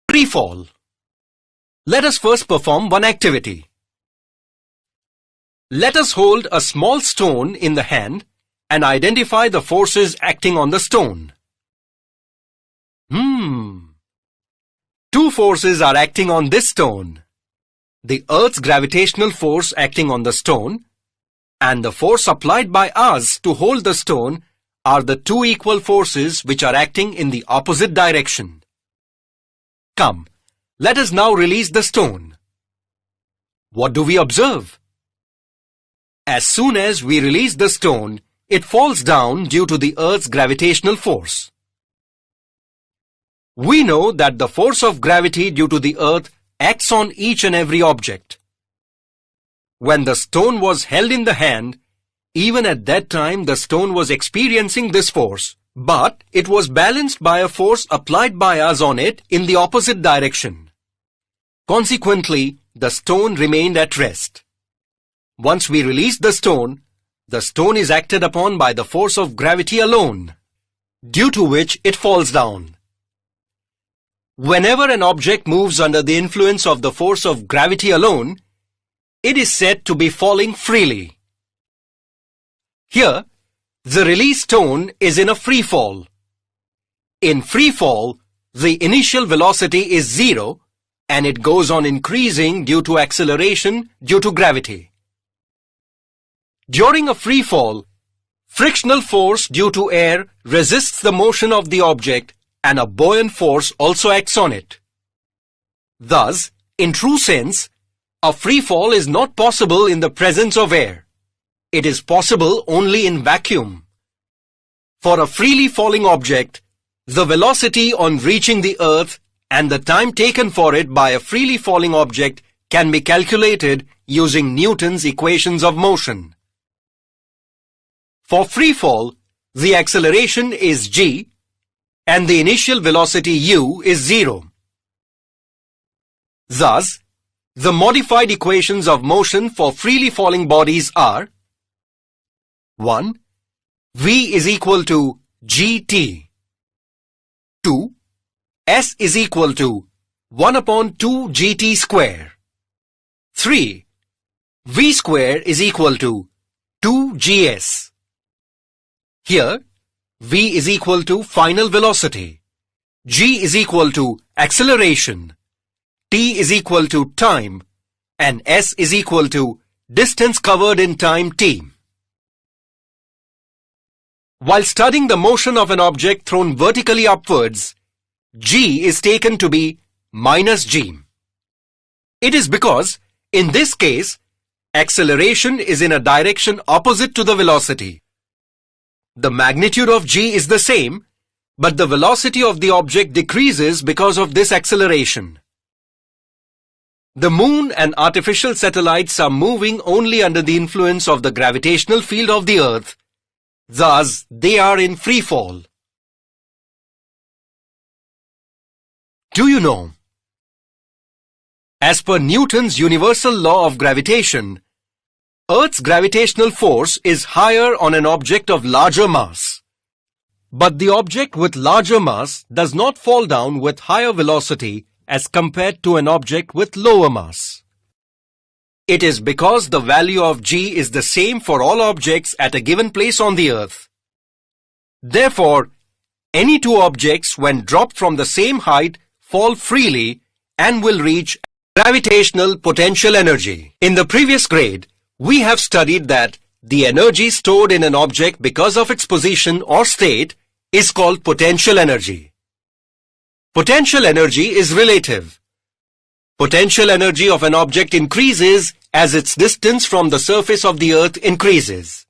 Free fall. Let us first perform one activity. Let us hold a small stone in the hand and identify the forces acting on the stone. Two forces are acting on this stone. The Earth's gravitational force acting on the stone and the force applied by us to hold the stone are the two equal forces which are acting in the opposite direction. Come, let us now release the stone. What do we observe? As soon as we release the stone, it falls down due to the Earth's gravitational force. We know that the force of gravity due to the Earth acts on each and every object. When the stone was held in the hand, even at that time the stone was experiencing this force, but it was balanced by a force applied by us on it in the opposite direction. Consequently, the stone remained at rest. Once we release the stone is acted upon by the force of gravity alone, due to which it falls down. Whenever an object moves under the influence of the force of gravity alone, it is said to be falling freely. Here, the released stone is in a free fall. In free fall, the initial velocity is zero and it goes on increasing due to acceleration due to gravity. During a free fall, frictional force due to air resists the motion of the object and a buoyant force also acts on it. Thus, in true sense, a free fall is not possible in the presence of air. It is possible only in vacuum. For a freely falling object, the velocity on reaching the Earth and the time taken for it by a freely falling object can be calculated using Newton's equations of motion. For free fall, the acceleration is g and the initial velocity u is 0. Thus, the modified equations of motion for freely falling bodies are 1. V is equal to gt. 2. S is equal to 1 upon 2 gt square. 3. V square is equal to 2 gs. Here, V is equal to final velocity, G is equal to acceleration, T is equal to time, and S is equal to distance covered in time t. While studying the motion of an object thrown vertically upwards, G is taken to be minus G. It is because, in this case, acceleration is in a direction opposite to the velocity. The magnitude of g is the same, but the velocity of the object decreases because of this acceleration. The moon and artificial satellites are moving only under the influence of the gravitational field of the Earth. Thus, they are in free fall. Do you know? As per Newton's universal law of gravitation, Earth's gravitational force is higher on an object of larger mass. But the object with larger mass does not fall down with higher velocity as compared to an object with lower mass. It is because the value of g is the same for all objects at a given place on the Earth. Therefore, any two objects when dropped from the same height fall freely and will reach gravitational potential energy. In the previous grade, we have studied that the energy stored in an object because of its position or state is called potential energy. Potential energy is relative. Potential energy of an object increases as its distance from the surface of the Earth increases.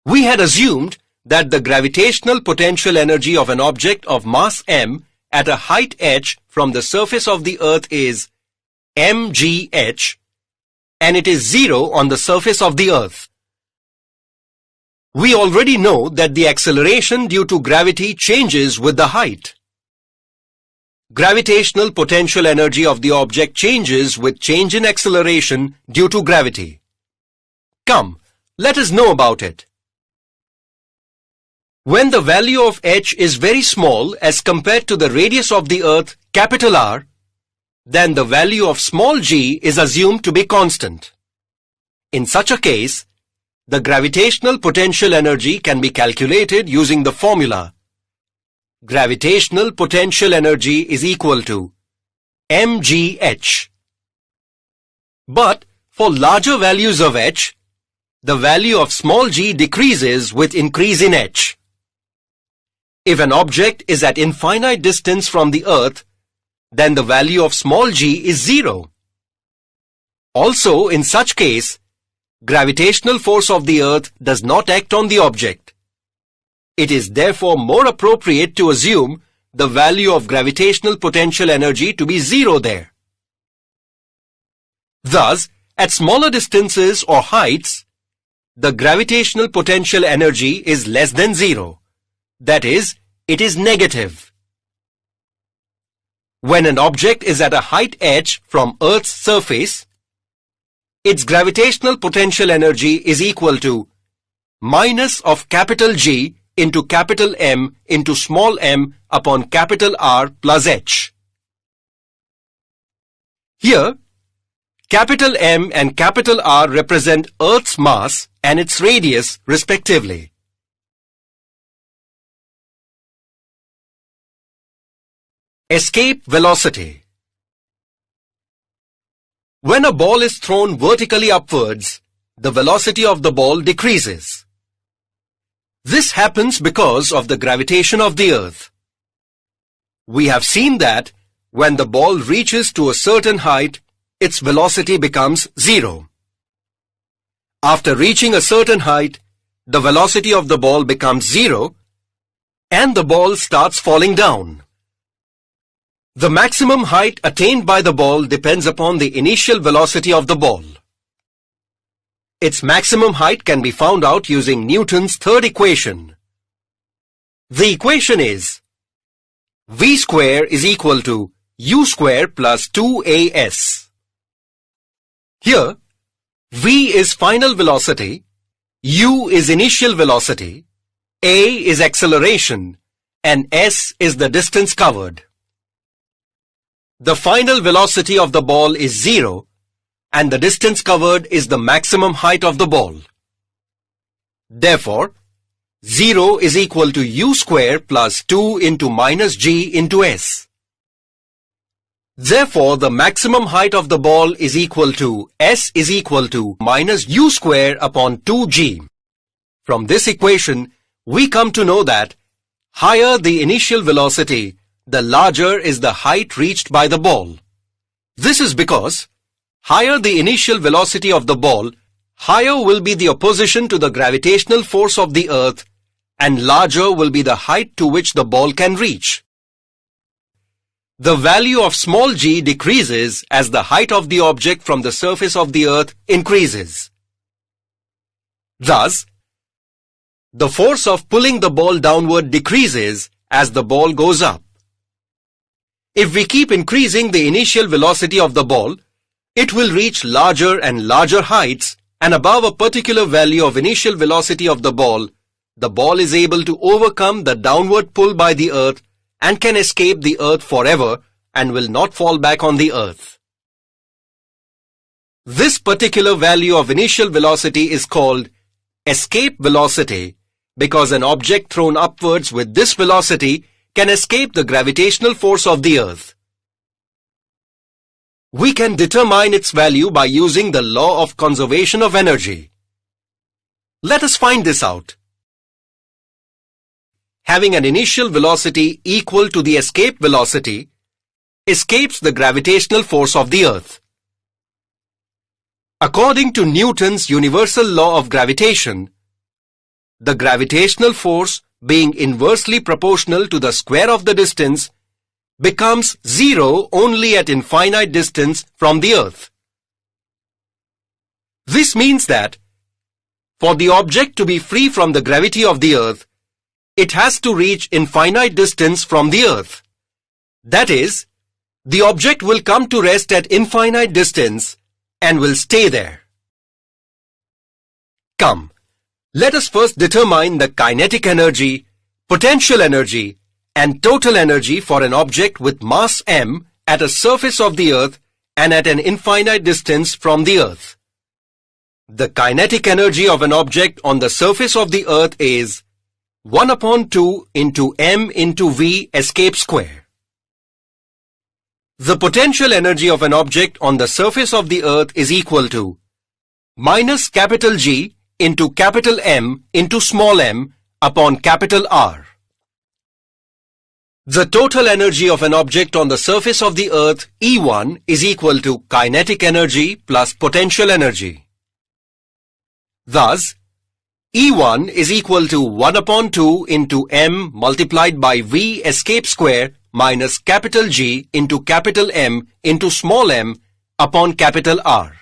We had assumed that the gravitational potential energy of an object of mass m at a height h from the surface of the Earth is mgh, and it is 0 on the surface of the Earth. We already know that the acceleration due to gravity changes with the height. Gravitational potential energy of the object changes with change in acceleration due to gravity. Come, let us know about it. When the value of h is very small as compared to the radius of the earth, capital R, then the value of small g is assumed to be constant. In such a case, the gravitational potential energy can be calculated using the formula. Gravitational potential energy is equal to mgh. But for larger values of h, the value of small g decreases with increase in h. If an object is at infinite distance from the earth, then the value of small g is 0. Also, in such case, gravitational force of the earth does not act on the object. It is therefore more appropriate to assume the value of gravitational potential energy to be 0 there. Thus, at smaller distances or heights, the gravitational potential energy is less than 0. That is, it is negative. When an object is at a height h from Earth's surface, its gravitational potential energy is equal to minus of capital G into capital M into small m upon capital R plus h. Here, capital M and capital R represent Earth's mass and its radius respectively. Escape velocity. When a ball is thrown vertically upwards, the velocity of the ball decreases. This happens because of the gravitation of the earth. We have seen that when the ball reaches to a certain height, its velocity becomes 0. After reaching a certain height, the velocity of the ball becomes 0 and the ball starts falling down. The maximum height attained by the ball depends upon the initial velocity of the ball. Its maximum height can be found out using Newton's third equation. The equation is v square is equal to u square plus 2as. Here, v is final velocity, u is initial velocity, a is acceleration, and s is the distance covered. The final velocity of the ball is 0 and the distance covered is the maximum height of the ball. Therefore, 0 is equal to u square plus 2 into minus g into s. Therefore, the maximum height of the ball is equal to s is equal to minus u square upon 2g. From this equation, we come to know that higher the initial velocity, the larger is the height reached by the ball. This is because higher the initial velocity of the ball, higher will be the opposition to the gravitational force of the earth and larger will be the height to which the ball can reach. The value of small g decreases as the height of the object from the surface of the earth increases. Thus, the force of pulling the ball downward decreases as the ball goes up. If we keep increasing the initial velocity of the ball, it will reach larger and larger heights, and above a particular value of initial velocity of the ball is able to overcome the downward pull by the earth and can escape the earth forever and will not fall back on the earth. This particular value of initial velocity is called escape velocity because an object thrown upwards with this velocity can escape the gravitational force of the earth. We can determine its value by using the law of conservation of energy. Let us find this out. Having an initial velocity equal to the escape velocity escapes the gravitational force of the earth. According to Newton's universal law of gravitation, the gravitational force being inversely proportional to the square of the distance becomes 0 only at infinite distance from the earth. This means that for the object to be free from the gravity of the earth, it has to reach infinite distance from the earth. That is, the object will come to rest at infinite distance and will stay there. Come, let us first determine the kinetic energy potential energy, and total energy for an object with mass m at a surface of the Earth and at an infinite distance from the Earth. The kinetic energy of an object on the surface of the Earth is 1 upon 2 into m into v escape square. The potential energy of an object on the surface of the Earth is equal to minus capital G into capital M into small m upon capital R. The total energy of an object on the surface of the Earth, E1, is equal to kinetic energy plus potential energy. Thus, E1 is equal to 1 upon 2 into m multiplied by v escape square minus capital G into capital M into small m upon capital R.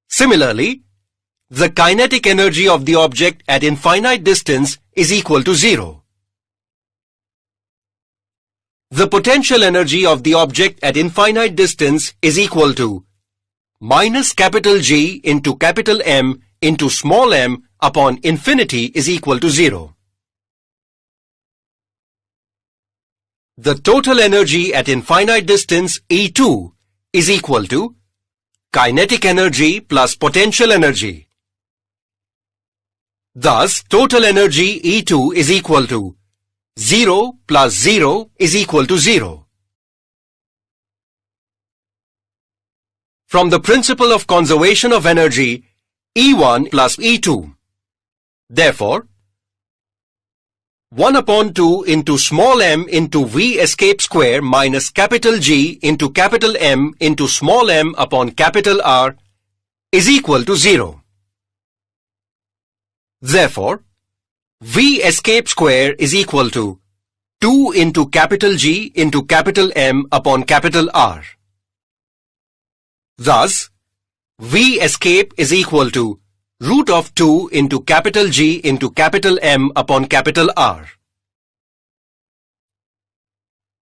Similarly, the kinetic energy of the object at infinite distance is equal to 0. The potential energy of the object at infinite distance is equal to minus capital G into capital M into small m upon infinity is equal to 0. The total energy at infinite distance E2 is equal to kinetic energy plus potential energy. Thus, total energy E2 is equal to 0 plus 0 is equal to 0. From the principle of conservation of energy, E1 plus E2. Therefore, 1 upon 2 into small m into v escape square minus capital G into capital M into small m upon capital R is equal to 0. Therefore, v escape square is equal to 2 into capital G into capital M upon capital R. Thus, v escape is equal to root of 2 into capital G into capital M upon capital R.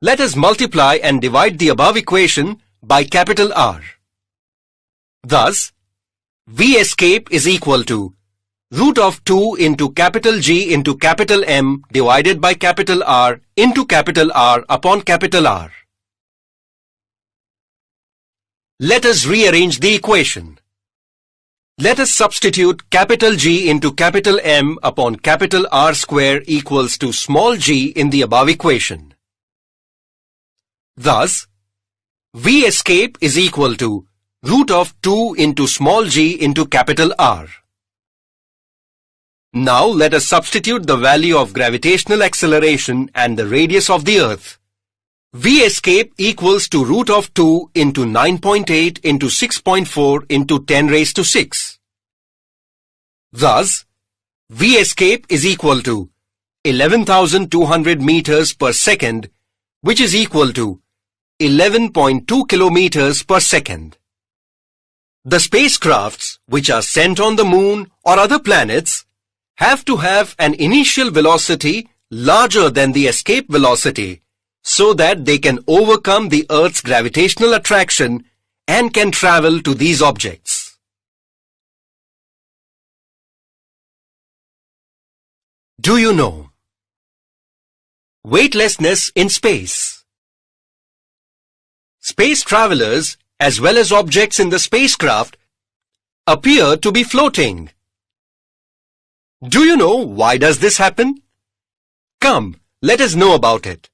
Let us multiply and divide the above equation by capital R. Thus, v escape is equal to root of 2 into capital G into capital M divided by capital R into capital R upon capital R. Let us rearrange the equation. Let us substitute capital G into capital M upon capital R square equals to small g in the above equation. Thus, v escape is equal to root of 2 into small g into capital R. Now let us substitute the value of gravitational acceleration and the radius of the Earth. V escape equals to root of 2 into 9.8 into 6.4 into 10 raised to 6. Thus, V escape is equal to 11,200 meters per second, which is equal to 11.2 kilometers per second. The spacecrafts which are sent on the moon or other planets have to have an initial velocity larger than the escape velocity so that they can overcome the Earth's gravitational attraction and can travel to these objects. Do you know? Weightlessness in space. Space travelers, as well as objects in the spacecraft, appear to be floating. Do you know why does this happen? Come, let us know about it.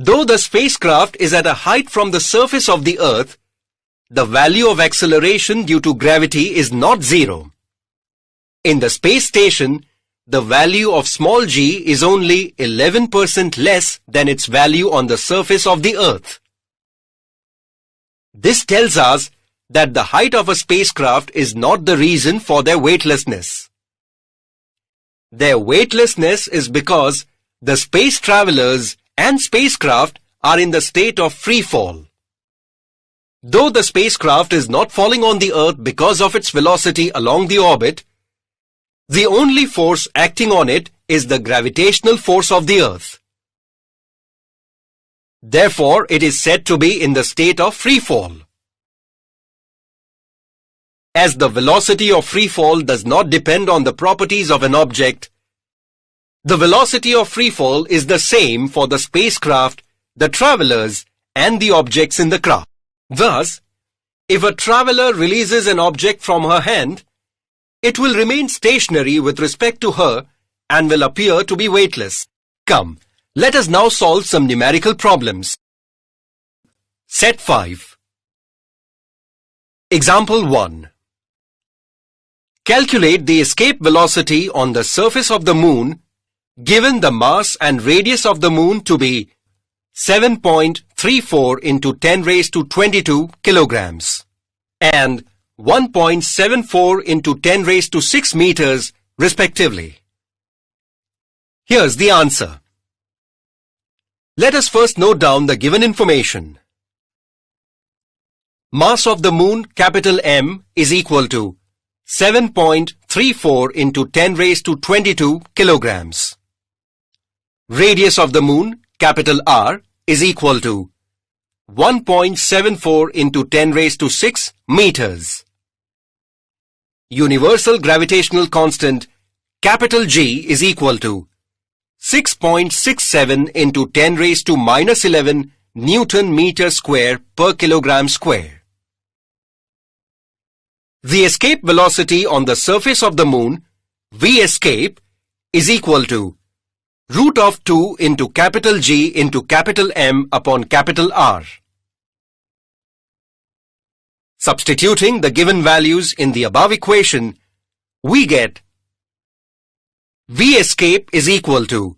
Though the spacecraft is at a height from the surface of the Earth, the value of acceleration due to gravity is not zero. In the space station, the value of small g is only 11% less than its value on the surface of the Earth. This tells us that the height of a spacecraft is not the reason for their weightlessness. Their weightlessness is because the space travelers and spacecraft are in the state of free fall. Though the spacecraft is not falling on the Earth because of its velocity along the orbit, the only force acting on it is the gravitational force of the Earth. Therefore, it is said to be in the state of free fall. As the velocity of free fall does not depend on the properties of an object, the velocity of free fall is the same for the spacecraft, the travelers, and the objects in the craft. Thus, if a traveler releases an object from her hand, it will remain stationary with respect to her and will appear to be weightless. Come, let us now solve some numerical problems. Set 5. Example 1. Calculate the escape velocity on the surface of the moon given the mass and radius of the moon to be 7.34 into 10 raised to 22 kilograms and 1.74 into 10 raised to 6 meters respectively. Here's the answer. Let us first note down the given information. Mass of the moon, capital M, is equal to 7.34 into 10 raised to 22 kilograms. Radius of the moon, capital R, is equal to 1.74 into 10 raised to 6 meters. Universal gravitational constant, capital G, is equal to 6.67 into 10 raised to minus 11 Newton meter square per kilogram square. The escape velocity on the surface of the moon, V escape, is equal to root of 2 into capital G into capital M upon capital R. Substituting the given values in the above equation, we get V escape is equal to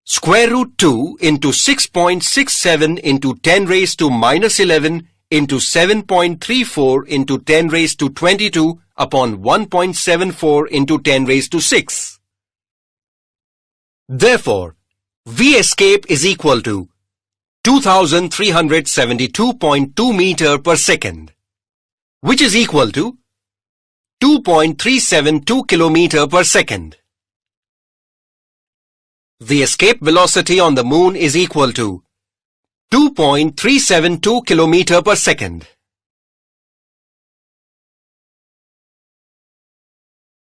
square root 2 into 6.67 into 10 raised to minus 11 into 7.34 into 10 raised to 22 upon 1.74 into 10 raised to 6. Therefore, V escape is equal to 2372.2 meter per second, which is equal to 2.372 kilometer per second. The escape velocity on the moon is equal to 2.372 kilometer per second.